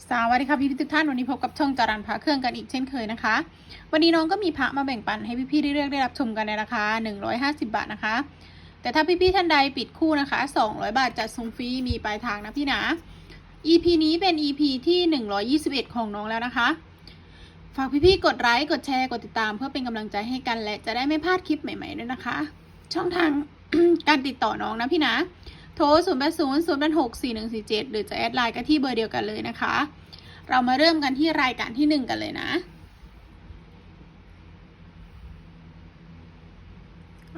สวัสดีค่ะพี่ทุกท่านวันนี้พบกับช่องจารันพระเครื่องกันอีกเช่นเคยนะคะวันนี้น้องก็มีพระมาแบ่งปันให้พี่ๆได้เลือกได้รับชมกันในราคา150 บาทนะคะแต่ถ้าพี่ๆท่านใดปิดคู่นะคะ200 บาทจัดส่งฟรีมีปลายทางนะพี่นะ EP นี้เป็น EP ที่121ของน้องแล้วนะคะฝากพี่ๆกดไลค์กดแชร์กดติดตามเพื่อเป็นกำลังใจให้กันและจะได้ไม่พลาดคลิปใหม่ๆด้วยนะคะช่องทาง การติดต่อน้องนะพี่นะโทร080 086 4147หรือจะแอดไลน์กันที่เบอร์เดียวกันเลยนะคะเรามาเริ่มกันที่รายการที่1กันเลยนะ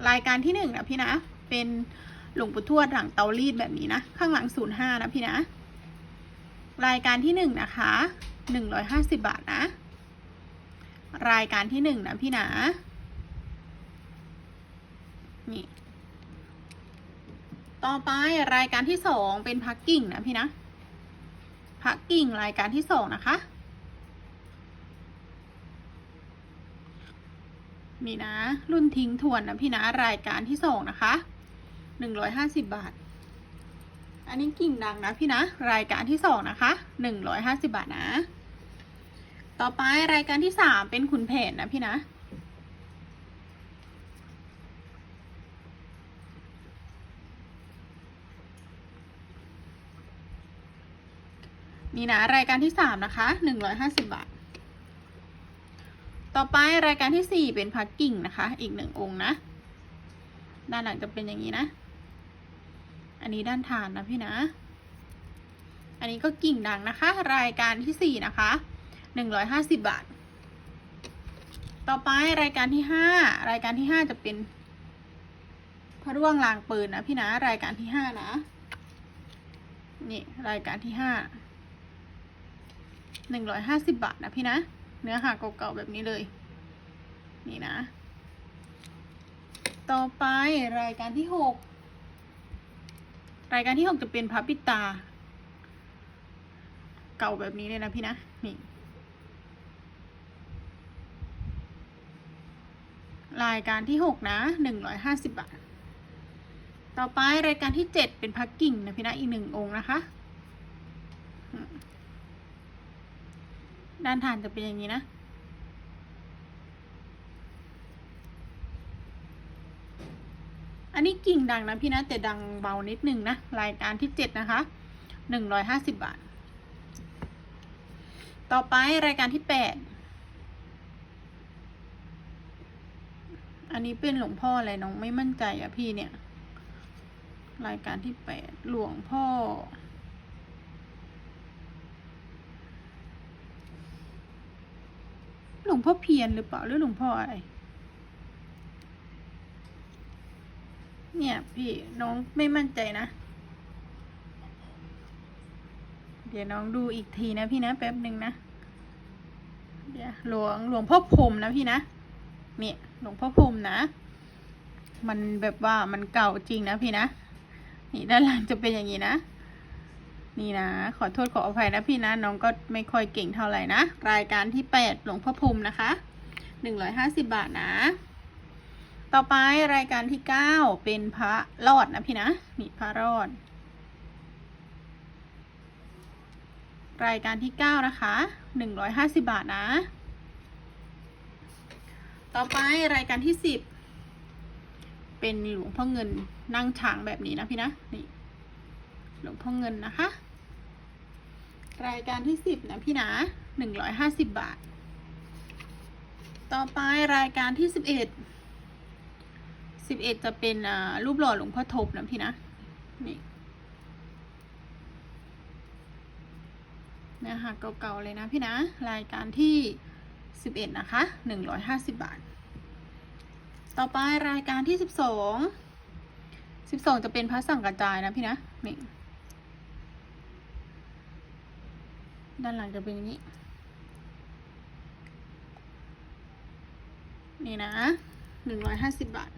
รายการที่1นะพี่นะเป็นหลวงปู่ทวดหลังเตารีดแบบนี้นะข้างหลัง05นะพี่นะรายการที่1นะคะ150 บาทนะรายการที่1นะพี่นะนี่ต่อไปรายการที่2เป็นพักกิ่งนะพี่นะพักกิ่งรายการที่2นะคะนี่นะรุ่นทิ้งทวนนะพี่นะรายการที่2นะคะ150 บาทอันนี้กิ่งดังนะพี่นะรายการที่2นะคะ150 บาทนะต่อไปรายการที่3เป็นขุนแผนนะพี่นะนี่นะรายการที่3นะคะ150 บาทต่อไปรายการที่4เป็นพักกิ่งนะคะอีก1องค์นะด้านหลังจะเป็นอย่างนี้นะอันนี้ด้านฐานนะพี่นะอันนี้ก็กิ่งดังนะคะรายการที่4นะคะ150 บาทต่อไปรายการที่5รายการที่5จะเป็นพระร่วงรางปืนนะพี่นะรายการที่5นะนี่รายการที่5 150 บาทนะพี่นะเนื้อหาเก่าๆแบบนี้เลยนี่นะต่อไปรายการที่6รายการที่6จะเป็นพระปิตาเก่าแบบนี้เลยนะพี่นะนี่รายการที่6นะ150 บาทต่อไปรายการที่7เป็นพระกิ่งนะพี่นะอีก1องค์นะคะด้านฐานจะเป็นอย่างนี้นะอันนี้กิ่งดังนะพี่นะแต่ดังเบานิดนึงนะรายการที่7นะคะ150 บาทต่อไปรายการที่8อันนี้เป็นหลวงพ่ออะไรน้องไม่มั่นใจอะพี่เนี่ยรายการที่8หลวงพ่อเพียรหรือเปล่าหรือหลวงพ่ออะไรเนี่ยพี่น้องไม่มั่นใจนะเดี๋ยวน้องดูอีกทีนะพี่นะแป๊บหนึ่งนะเดี๋ยวหลวงพ่อพรหมนะพี่นะเนี่ยหลวงพ่อพรหมนะมันแบบว่ามันเก่าจริงนะพี่นะนี่ด้านหลังจะเป็นอย่างนี้นะนี่นะขอโทษขออภัยนะพี่นะน้องก็ไม่ค่อยเก่งเท่าไหร่นะรายการที่8หลวงพ่อพรหมนะคะ150 บาทนะต่อไปรายการที่9เป็นพระรอดนะพี่นะนี่พระรอดรายการที่9นะคะ150 บาทนะต่อไปรายการที่10เป็นหลวงพ่อเงินนั่งช้างแบบนี้นะพี่นะนี่หลวงพ่อเงินนะคะรายการที่10นะพี่นะ150 บาทต่อไปรายการที่11จะเป็นรูปหล่อหลวงพ่อทบนะพี่นะนี่นะคะเก่าๆเลยนะพี่นะรายการที่11นะคะ150 บาทต่อไปรายการที่12จะเป็นพระสังกระจายนะพี่นะนี่ด้านหลังจะเป็นอย่างนี้นี่นะ150 บาท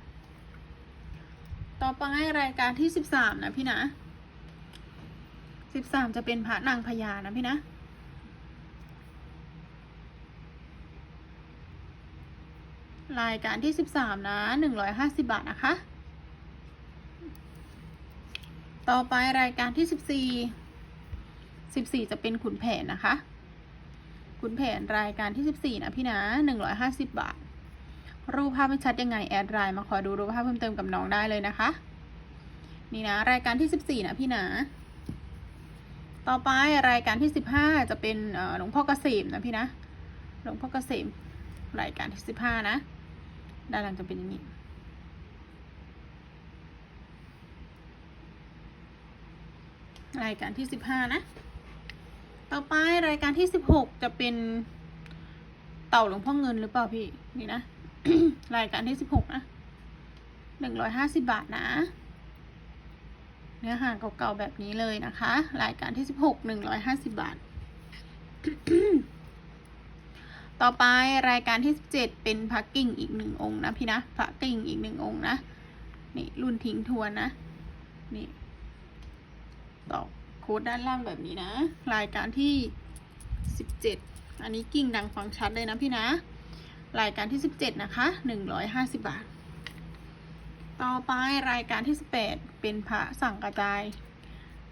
ต่อไปรายการที่13นะพี่นะ13จะเป็นพระนางพญานะพี่นะรายการที่13นะ150 บาทนะคะต่อไปรายการที่14 14จะเป็นขุนแผนนะคะขุนแผนรายการที่14นะพี่นะ150 บาทรูปภาพไม่ชัดยังไงแอดไลน์มาขอดูรูปภาพเพิ่มเติมกับน้องได้เลยนะคะนี่นะรายการที่14นะพี่นะต่อไปรายการที่15จะเป็นหลวงพ่อเกษมนะพี่นะหลวงพ่อเกษมรายการที่15นะด้านหลังจะเป็นอย่างนี้รายการที่15นะต่อไปรายการที่16จะเป็นเต่าหลวงพ่อเงินหรือเปล่าพี่นี่นะ รายการที่16นะ150 บาทนะเนื้อหาเก่าๆแบบนี้เลยนะคะรายการที่16 150 บาท ต่อไปรายการที่17เป็นพระกิ่งอีก1 องค์นะพี่นะพระกิ่งอีก1 องค์นะนี่รุ่นทิ้งทวนนะนี่ต่อโค้ดด้านล่างแบบนี้นะรายการที่17อันนี้กิ่งดังฟังชัดเลยนะพี่นะรายการที่17นะคะ150 บาทต่อไปรายการที่18เป็นพระสังกระจาย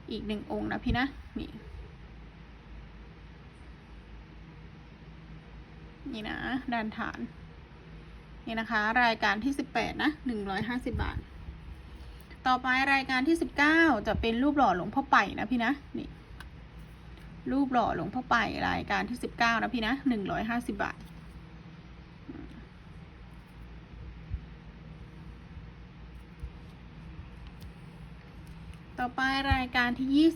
อีก1 องค์นะพี่นะนี่นะด้านฐานนี่นะคะรายการที่18นะ150 บาทต่อไปรายการที่19จะเป็นรูปหล่อหลวงพ่อไปนะพี่นะนี่รูปหล่อหลวงพ่อไปรายการที่19นะพี่นะ150 บาทต่อไปรายการที่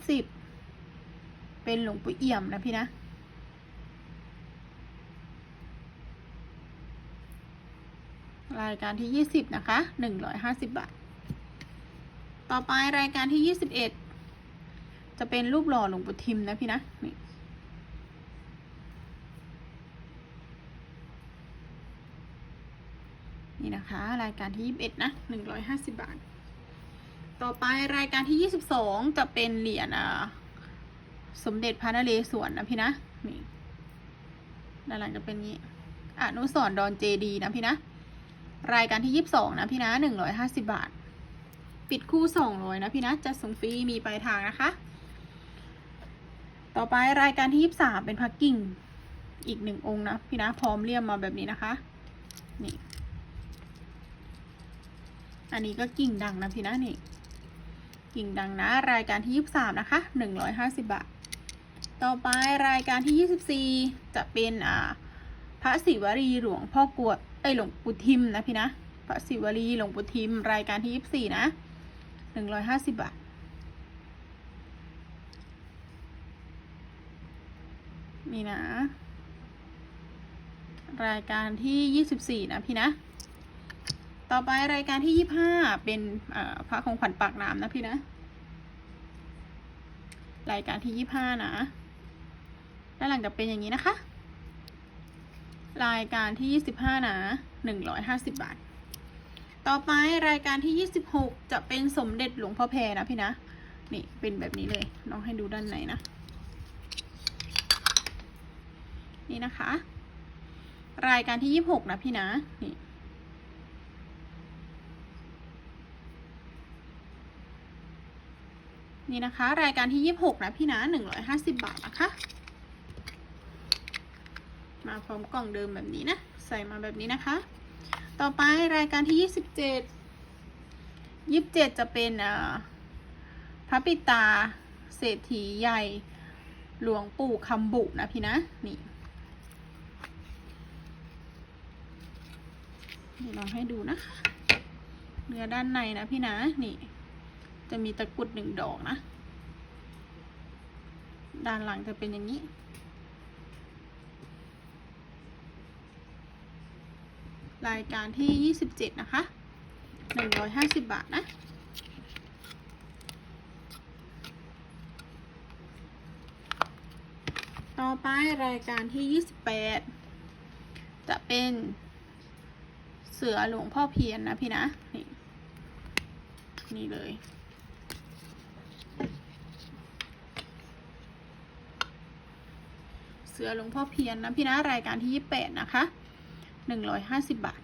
20เป็นหลวงปู่เอี่ยมนะพี่นะรายการที่20นะคะ150 บาทต่อไปรายการที่21จะเป็นรูปหล่อหลวงปู่ทิมนะพี่นะนี่นะคะรายการที่21นะ150 บาทต่อไปรายการที่22จะเป็นเหรียญสมเด็จพระนเรศวรนะพี่นะนี่ด้านหลังจะเป็นนี้อนุสรณ์ดอนเจดีนะพี่นะรายการที่22นะพี่นะ150 บาทปิดคู่200นะพี่นะจะส่งฟรีมีปลายทางนะคะต่อไปรายการที่23เป็นพระกิ่งอีก1 องค์นะพี่นะพร้อมเลี่ยมมาแบบนี้นะคะนี่อันนี้ก็กิ่งดังนะพี่นะนี่กิ่งดังนะรายการที่23นะคะ150 บาทต่อไปรายการที่24จะเป็นพระศิวลีหลวงพ่อกวดหลวงปู่ทิมนะพี่นะพระศิวลีหลวงปู่ทิมรายการที่24นะ150 บาทนี่นะรายการที่24นะพี่นะต่อไปรายการที่25เป็นพระของขวัญปากน้ำนะพี่นะรายการที่25นะด้านหลังจะเป็นอย่างนี้นะคะรายการที่25นะ150 บาทต่อไปรายการที่26จะเป็นสมเด็จหลวงพ่อแพรนะพี่นะนี่เป็นแบบนี้เลยน้องให้ดูด้านในนะนี่นะคะรายการที่26นะพี่นะนี่นะคะรายการที่26นะพี่นะ150 บาทนะคะมาพร้อมกล่องเดิมแบบนี้นะใส่มาแบบนี้นะคะต่อไปรายการที่27จะเป็นพระปิตาเศรษฐีใหญ่หลวงปู่คำบุนะพี่นะนี่ลองให้ดูนะคะเนื้อด้านในนะพี่นะนี่จะมีตะกรุด1 ดอกนะด้านหลังจะเป็นอย่างนี้รายการที่27นะคะ150 บาทนะต่อไปรายการที่28จะเป็นเสือหลวงพ่อเพียรนะพี่นะนี่เลยเสือหลวงพ่อเพียรนะพี่นะรายการที่28นะคะ150 บาท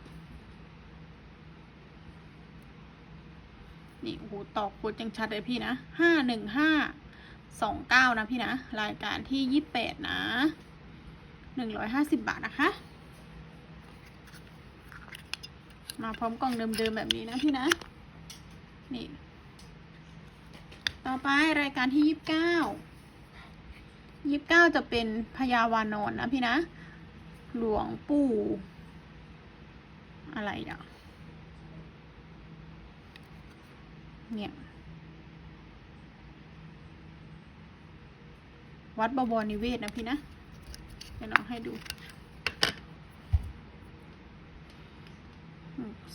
นี่โอ้โหตอกโคตรจังชัดเลยพี่นะ515 29นะพี่นะรายการที่28นะ150 บาทนะคะ มาพร้อมกล่องเดิมๆแบบนี้นะพี่นะนี่ต่อไปรายการที่29จะเป็นพญาวานอนนะพี่นะหลวงปู่อะไรอ่ะเนี่ยวัดบวรนิเวศนะพี่นะเดี๋ยวน้องให้ดู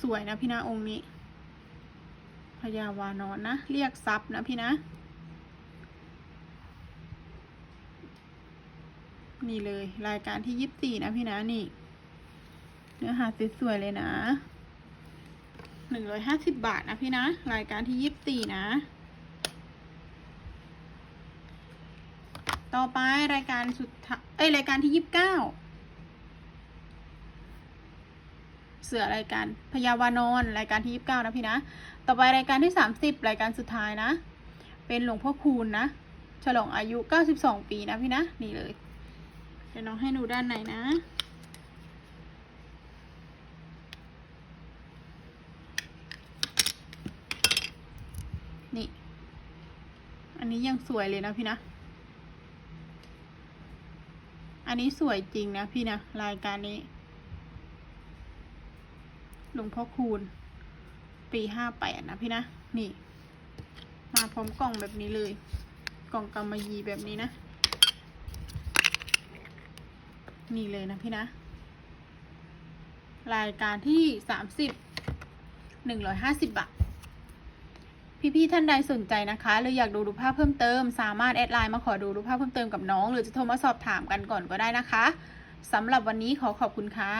สวยนะพี่นะองค์นี้พญาวานอนนะเรียกทรัพย์นะพี่นะนี่เลยรายการที่24นะพี่นะนี่เนื้อหาสวยๆเลยนะ150 บาทนะพี่นะรายการที่24นะต่อไปรายการสุดท้ายรายการที่29เสือรายการพญาวานอนรายการที่29นะพี่นะต่อไปรายการที่30รายการสุดท้ายนะเป็นหลวงพ่อคูณนะฉลองอายุ92 ปีนะพี่นะนี่เลยเดี๋ยวน้องให้ดูด้านในนะนี่อันนี้ยังสวยเลยนะพี่นะอันนี้สวยจริงนะพี่นะรายการนี้หลวงพ่อคูณปี58นะพี่นะนี่มาพร้อมกล่องแบบนี้เลยกล่องกำมะหยี่แบบนี้นะนี่เลยนะพี่นะรายการที่150 บาทพี่ๆท่านใดสนใจนะคะหรืออยากดูรูปภาพเพิ่มเติมสามารถแอดไลน์มาขอดูรูปภาพเพิ่มเติมกับน้องหรือจะโทรมาสอบถามกันก่อนก็ได้นะคะสำหรับวันนี้ขอขอบคุณค่ะ